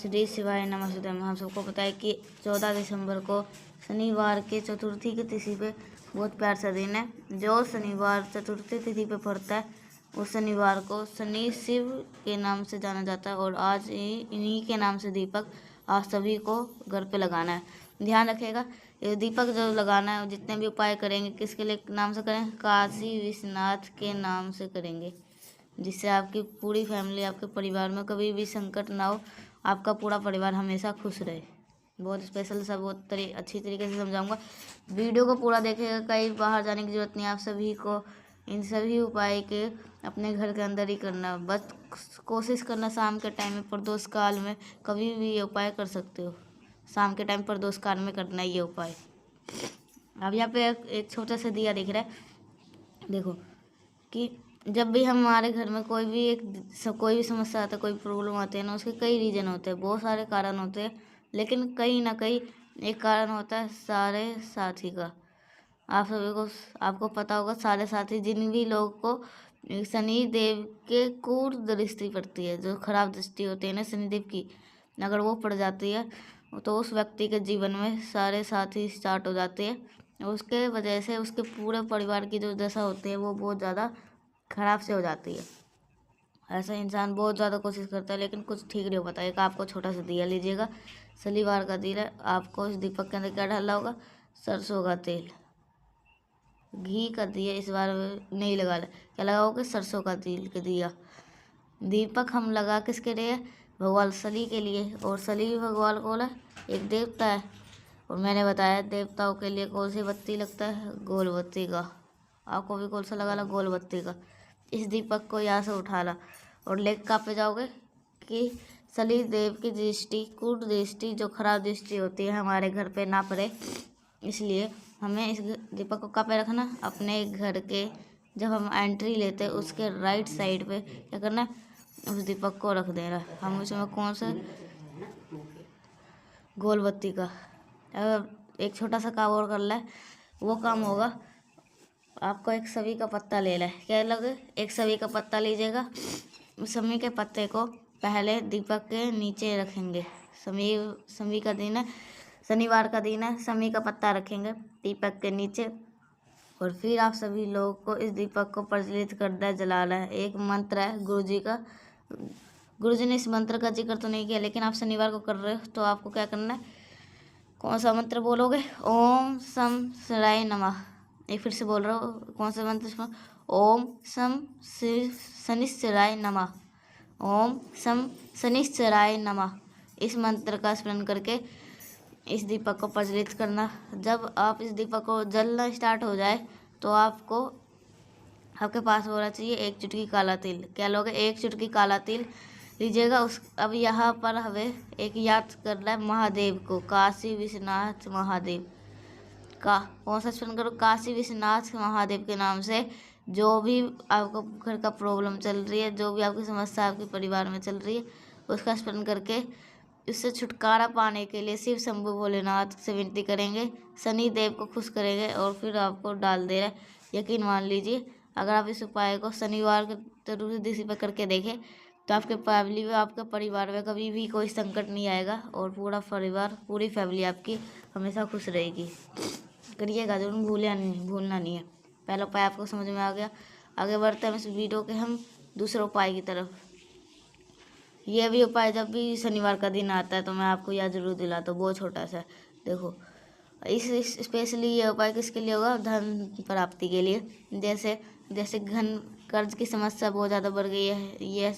श्री शिवाय नमः। हम सबको पता है कि 14 दिसंबर को शनिवार के चतुर्थी की तिथि पे बहुत प्यार सा दिन है। जो शनिवार चतुर्थी तिथि पे पड़ता है उस शनिवार को शनि शिव के नाम से जाना जाता है और आज इन्हीं के नाम से दीपक आप सभी को घर पे लगाना है। ध्यान रखिएगा, ये दीपक जो लगाना है जितने भी उपाय करेंगे किसके लिए नाम से करें, काशी विश्वनाथ के नाम से करेंगे, जिससे आपकी पूरी फैमिली, आपके परिवार में कभी भी संकट ना हो, आपका पूरा परिवार हमेशा खुश रहे। बहुत स्पेशल सा, बहुत अच्छी तरीके से समझाऊंगा। वीडियो को पूरा देखेगा, कहीं बाहर जाने की जरूरत नहीं। आप सभी को इन सभी उपाय के अपने घर के अंदर ही करना, बस कोशिश करना शाम के टाइम में प्रदोष काल में कभी भी ये उपाय कर सकते हो। शाम के टाइम प्रदोष काल में करना है ये उपाय। अब यहाँ पे एक छोटा सा दिया दिख रहा है, देखो कि जब भी हमारे घर में कोई भी समस्या आता है, कोई प्रॉब्लम आती है ना, उसके कई रीज़न होते हैं, बहुत सारे कारण होते हैं, लेकिन कहीं ना कहीं एक कारण होता है सारे साथी का। आप सभी को, आपको पता होगा, सारे साथी जिन भी लोगों को शनि देव के क्रूर दृष्टि पड़ती है, जो खराब दृष्टि होती है ना शनि देव की, अगर वो पड़ जाती है तो उस व्यक्ति के जीवन में सारे साथी स्टार्ट हो जाते हैं। उसके वजह से उसके पूरे परिवार की जो दशा होती है वो बहुत ज़्यादा खराब से हो जाती है। ऐसा इंसान बहुत ज़्यादा कोशिश करता है लेकिन कुछ ठीक नहीं हो पाता। एक आपको छोटा सा दिया लीजिएगा, शनिवार का दिया है, आपको इस दीपक के अंदर क्या डालना होगा, सरसों का तेल, घी का दिया इस बार नहीं लगाना, क्या लगाओगे, सरसों का तेल का दिया। दीपक हम लगा किसके लिए, भगवान शनि के लिए, और शनि भगवान कौन है, एक देवता है, और मैंने बताया देवताओं के लिए कौन सी बत्ती लगता है, गोल बत्ती का। आपको भी कौन सा लगाना, गोल बत्ती का। इस दीपक को यहाँ से उठाना और लेकर कहाँ पे जाओगे कि शनि देव की दृष्टि, कुट दृष्टि, जो खराब दृष्टि होती है हमारे घर पे ना पड़े, इसलिए हमें इस दीपक को कहाँ पे रखना, अपने घर के जब हम एंट्री लेते हैं उसके राइट साइड पे क्या करना है, उस दीपक को रख देना। हम उसमें कौन सा, गोल बत्ती का। एक छोटा सा काम और करना है, वो काम होगा, आपको एक सवी का पत्ता लेना है। क्या लगे, एक सवी का पत्ता लीजिएगा। समी के पत्ते को पहले दीपक के नीचे रखेंगे। समी का दिन है, शनिवार का दिन है, समी का पत्ता रखेंगे दीपक के नीचे, और फिर आप सभी लोगों को इस दीपक को प्रज्वलित करना है, जलाना है। एक मंत्र है गुरु जी का, गुरु जी ने इस मंत्र का जिक्र तो नहीं किया, लेकिन आप शनिवार को कर रहे हो तो आपको क्या करना है, कौन सा मंत्र बोलोगे, ओम सम शिवाय नमः। एक फिर से बोल रहा हूँ, कौन सा मंत्र, ओम सम शनिश्चराय नमः, ओम सम शनिश्चराय नमः। इस मंत्र का स्मरण करके इस दीपक को प्रज्वलित करना। जब आप इस दीपक को जलना स्टार्ट हो जाए तो आपको, आपके पास होना चाहिए एक चुटकी काला तिल। क्या लोगे, एक चुटकी काला तिल लीजिएगा। अब यहाँ पर हमें एक याद करना है महादेव को, काशी विश्वनाथ महादेव का। कौन सा स्मरण करो, काशी विश्वनाथ महादेव के नाम से। जो भी आपको घर का प्रॉब्लम चल रही है, जो भी आपकी समस्या आपके परिवार में चल रही है, उसका स्मरण करके उससे छुटकारा पाने के लिए शिव शंभु भोलेनाथ से विनती करेंगे, शनि देव को खुश करेंगे और फिर आपको डाल दे रहा है। यकीन मान लीजिए, अगर आप इस उपाय को शनिवार के जरूर दिशा पर करके देखें तो आपके फैमिली में, आपके परिवार में कभी भी कोई संकट नहीं आएगा और पूरा परिवार, पूरी फैमिली आपकी हमेशा खुश रहेगी। करिएगा जरूर, भूलना नहीं है। पहला उपाय आपको समझ में आ गया। आगे बढ़ते हैं इस वीडियो के हम दूसरे उपाय की तरफ। ये भी उपाय जब भी शनिवार का दिन आता है तो मैं आपको याद जरूर दिलाता हूँ, बहुत छोटा सा। देखो, इस स्पेशली ये उपाय किसके लिए होगा, धन प्राप्ति के लिए। जैसे घन कर्ज की समस्या बहुत ज़्यादा बढ़ गई है, ये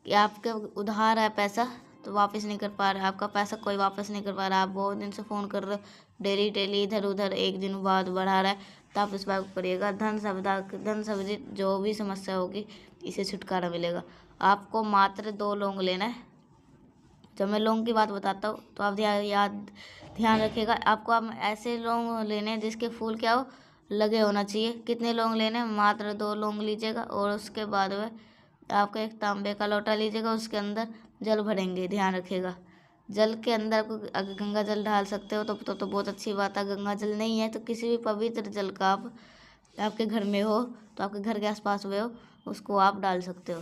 कि आपके उधार है पैसा तो वापस नहीं कर पा रहे, आपका पैसा कोई वापस नहीं कर पा रहा, आप बहुत दिन से फ़ोन कर रहे हो, डेली इधर उधर एक दिन बाद बढ़ा रहा है, तो आप इस बात को करिएगा। धन संबंधित जो भी समस्या होगी इसे छुटकारा मिलेगा। आपको मात्र 2 लौंग लेना है। जब मैं लौंग की बात बताता हूँ तो आप ध्यान रखिएगा। आपको आप ऐसे लौंग लेने हैं जिसके फूल क्या हो, लगे होना चाहिए। कितने लौंग लेने हैं, मात्र 2 लौंग लीजिएगा। और उसके बाद में आपको एक तांबे का लोटा लीजिएगा, उसके अंदर जल भरेंगे। ध्यान रखिएगा, जल के अंदर को अगर गंगा जल डाल सकते हो तो बहुत अच्छी बात है। गंगा जल नहीं है तो किसी भी पवित्र जल का आप आपके घर में हो, तो आपके घर के आसपास में हो, उसको आप डाल सकते हो।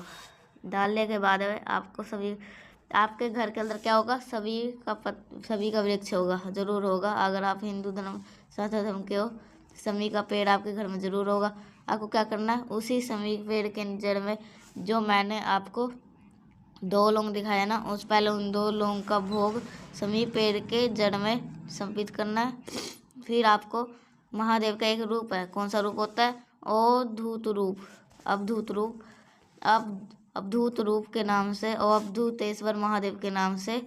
डालने के बाद में आपको सभी आपके घर के अंदर क्या होगा, सभी का वृक्ष होगा, जरूर होगा। अगर आप हिंदू धर्म सनातन धर्म के हो, समी का पेड़ आपके घर में जरूर होगा। आपको क्या करना है, उसी समी पेड़ के जड़ में जो मैंने आपको 2 लौंग दिखाया ना, उस पहले उन 2 लौंग का भोग समी पेड़ के जड़ में समर्पित करना है। फिर आपको महादेव का एक रूप है, कौन सा रूप होता है, अवधूत रूप, अवधूत रूप, अवधूत रूप के नाम से और अवधूतेश्वर महादेव के नाम से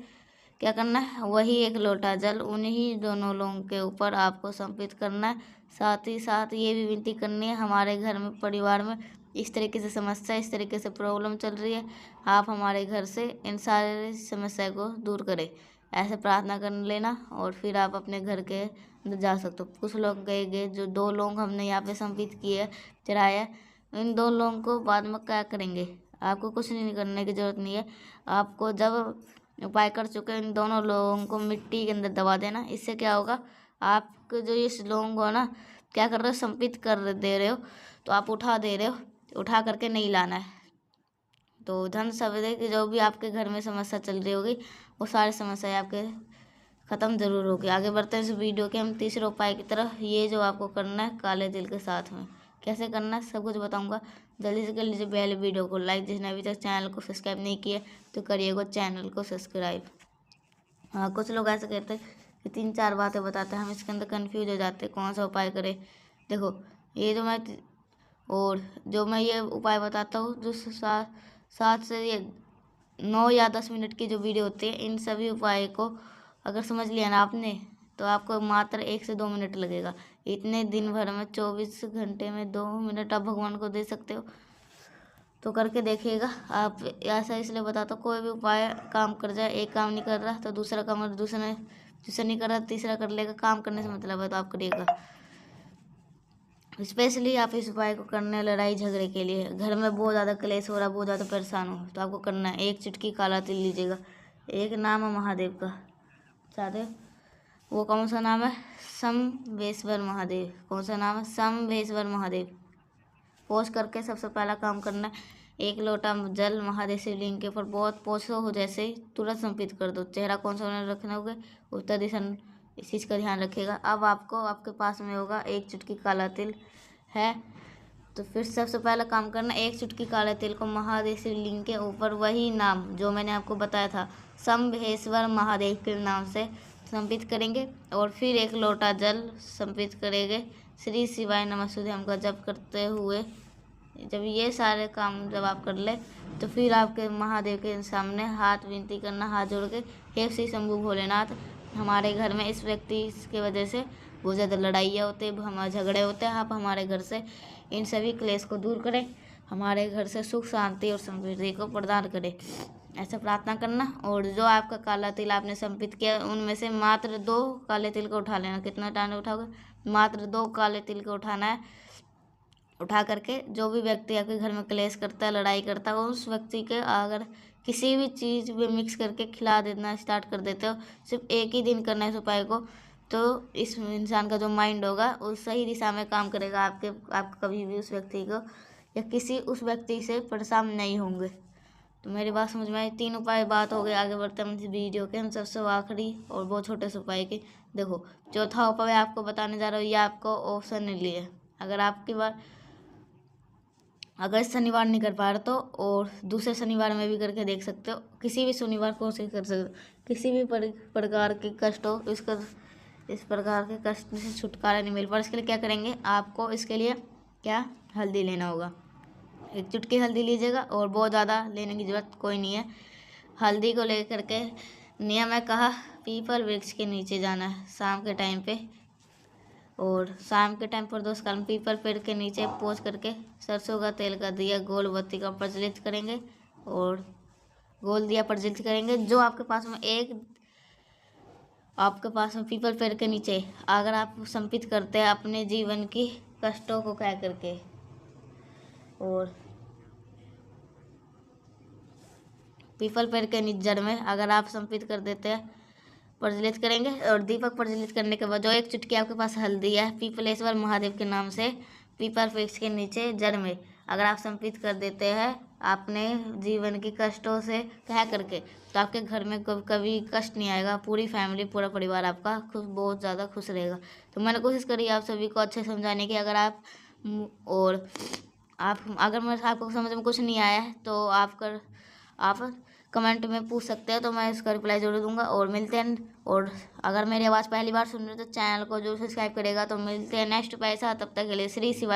क्या करना है, वही 1 लोटा जल उन्हीं दोनों लोगों के ऊपर आपको समर्पित करना है। साथ ही साथ ये भी विनती करनी है, हमारे घर में परिवार में इस तरीके से समस्या, इस तरीके से प्रॉब्लम चल रही है, आप हमारे घर से इन सारे समस्या को दूर करें, ऐसे प्रार्थना कर लेना। और फिर आप अपने घर के अंदर जा सकते हो। कुछ लोग गए जो 2 लोग हमने यहाँ पे समर्पित किए चढ़ाए हैं, इन 2 लोगों को बाद में क्या करेंगे, आपको कुछ नहीं करने की ज़रूरत नहीं है। आपको जब उपाय कर चुके इन दोनों लोगों को मिट्टी के अंदर दबा देना। इससे क्या होगा, आपके जो इस लोगों को ना क्या कर रहे हो, समर्पित कर दे रहे हो, तो आप उठा दे रहे हो, उठा करके नहीं लाना है। तो धन सवेरे की जो भी आपके घर में समस्या चल रही होगी, वो सारी समस्याएं आपके ख़त्म ज़रूर होगी। आगे बढ़ते हैं इस वीडियो के हम तीसरे उपाय की तरफ। ये जो आपको करना है काले तिल के साथ में कैसे करना है सब कुछ बताऊंगा। जल्दी से कर लीजिए पहले वीडियो को लाइक, जिसने अभी तक चैनल को सब्सक्राइब नहीं किया तो करिएगा चैनल को सब्सक्राइब। हाँ, कुछ लोग ऐसे कहते हैं कि 3-4 बातें बताते हैं, हम इसके अंदर कन्फ्यूज हो जाते हैं कौन सा उपाय करें। देखो, ये जो मैं ये उपाय बताता हूँ, जो 7 से ये 9 या 10 मिनट की जो वीडियो होती है, इन सभी उपाय को अगर समझ लिया ना आपने, तो आपको मात्र 1 से 2 मिनट लगेगा। इतने दिन भर में 24 घंटे में 2 मिनट आप भगवान को दे सकते हो, तो करके देखिएगा आप। ऐसा इसलिए बताता हूँ, कोई भी उपाय काम कर जाए, एक काम नहीं कर रहा तो दूसरा काम, दूसरा नहीं कर रहा तीसरा कर लेगा। काम करने से मतलब है तो आप करिएगा। स्पेशली आप इस उपाय को करने लड़ाई झगड़े के लिए, घर में बहुत ज़्यादा क्लेश हो रहा है, बहुत ज़्यादा परेशान हो, तो आपको करना है 1 चुटकी काला तिल लीजिएगा। एक नाम है महादेव का, चाहते वो कौन सा नाम है, शंभेश्वर महादेव। कौन सा नाम है, शंभेश्वर महादेव। पोछ करके सबसे पहला काम करना है, 1 लोटा जल महादेव शिवलिंग के ऊपर बहुत पोछो हो, जैसे ही तुरंत समर्पित कर दो। चेहरा कौन सा रखना होगा, उत्तर दिशा, इस चीज़ का ध्यान रखिएगा। अब आपके पास में होगा 1 चुटकी काला तिल है, तो फिर सबसे पहला काम करना, 1 चुटकी काले तिल को महादेव शिवलिंग के ऊपर वही नाम जो मैंने आपको बताया था, शंभेश्वर महादेव के नाम से समर्पित करेंगे। और फिर 1 लोटा जल समर्पित करेंगे, श्री शिवाय नमस्तुभ्यं का जप करते हुए। जब ये सारे काम जब आप कर ले, तो फिर आपके महादेव के सामने हाथ विनती करना, हाथ जोड़ के, हे श्री शंभु भोलेनाथ, हमारे घर में इस व्यक्ति की वजह से बहुत ज़्यादा लड़ाइयाँ होते हैं, हमारे झगड़े होते हैं, आप हमारे घर से इन सभी क्लेश को दूर करें, हमारे घर से सुख शांति और समृद्धि को प्रदान करें, ऐसा प्रार्थना करना। और जो आपका काला तिल आपने समर्पित किया, उनमें से मात्र 2 काले तिल को उठा लेना। कितना टाइम उठाओगे, मात्र 2 काले तिल को उठाना है। उठा करके जो भी व्यक्ति आपके घर में क्लेश करता है, लड़ाई करता है, उस व्यक्ति के अगर किसी भी चीज़ में मिक्स करके खिला देना स्टार्ट कर देते हो, सिर्फ 1 ही दिन करना है इस उपाय को, तो इस इंसान का जो माइंड होगा वो सही दिशा में काम करेगा। आप कभी भी उस व्यक्ति को या किसी उस व्यक्ति से परेशान नहीं होंगे। तो मेरी बात समझ में आई, 3 उपाय बात हो गए। आगे बढ़ते हैं इस वीडियो के हम सबसे आखिरी और बहुत छोटे से उपाय के। देखो, चौथा उपाय आपको बताने जा रहा हूँ, ये आपको ऑप्शन नहीं लिए। अगर शनिवार नहीं कर पा रहे तो और दूसरे शनिवार में भी करके देख सकते हो, किसी भी शनिवार को कोशिश कर सकते हो। किसी भी प्रकार के कष्ट हो, इस प्रकार के कष्ट से छुटकारा नहीं मिल पा, इसके लिए क्या करेंगे, आपको इसके लिए क्या, हल्दी लेना होगा। 1 चुटकी हल्दी लीजिएगा और बहुत ज़्यादा लेने की ज़रूरत कोई नहीं है। हल्दी को ले करके नियम है कहा, पीपल वृक्ष के नीचे जाना है शाम के टाइम पे, और शाम के टाइम पर दोस्त काल पीपल पेड़ के नीचे पोंछ करके सरसों का तेल का दिया गोल बत्ती का प्रज्वलित करेंगे, और गोल दिया प्रज्वलित करेंगे। जो आपके पास में पीपल पेड़ के नीचे अगर आप समर्पित करते हैं अपने जीवन की कष्टों को कह करके, और पीपल पेड़ के जड़ में अगर आप समर्पित कर देते हैं, प्रज्वलित करेंगे, और दीपक प्रज्वलित करने के बाद जो 1 चुटकी आपके पास हल्दी है, पीपलेश्वर महादेव के नाम से पीपल वृक्ष के नीचे जड़ में अगर आप समर्पित कर देते हैं, आपने जीवन के कष्टों से कह करके, तो आपके घर में कभी कष्ट नहीं आएगा। पूरी फैमिली, पूरा परिवार आपका बहुत ज़्यादा खुश रहेगा। तो मैंने कोशिश करी आप सभी को अच्छे समझाने की। अगर आप और आप अगर मेरे आपको समझ में कुछ नहीं आया है तो आप कमेंट में पूछ सकते हैं, तो मैं इसका रिप्लाई जरूर दूंगा। और मिलते हैं, और अगर मेरी आवाज़ पहली बार सुन रहे हो तो चैनल को जरूर सब्सक्राइब करेगा। तो मिलते हैं नेक्स्ट पैसा, तब तक के लिए श्री शिवाय।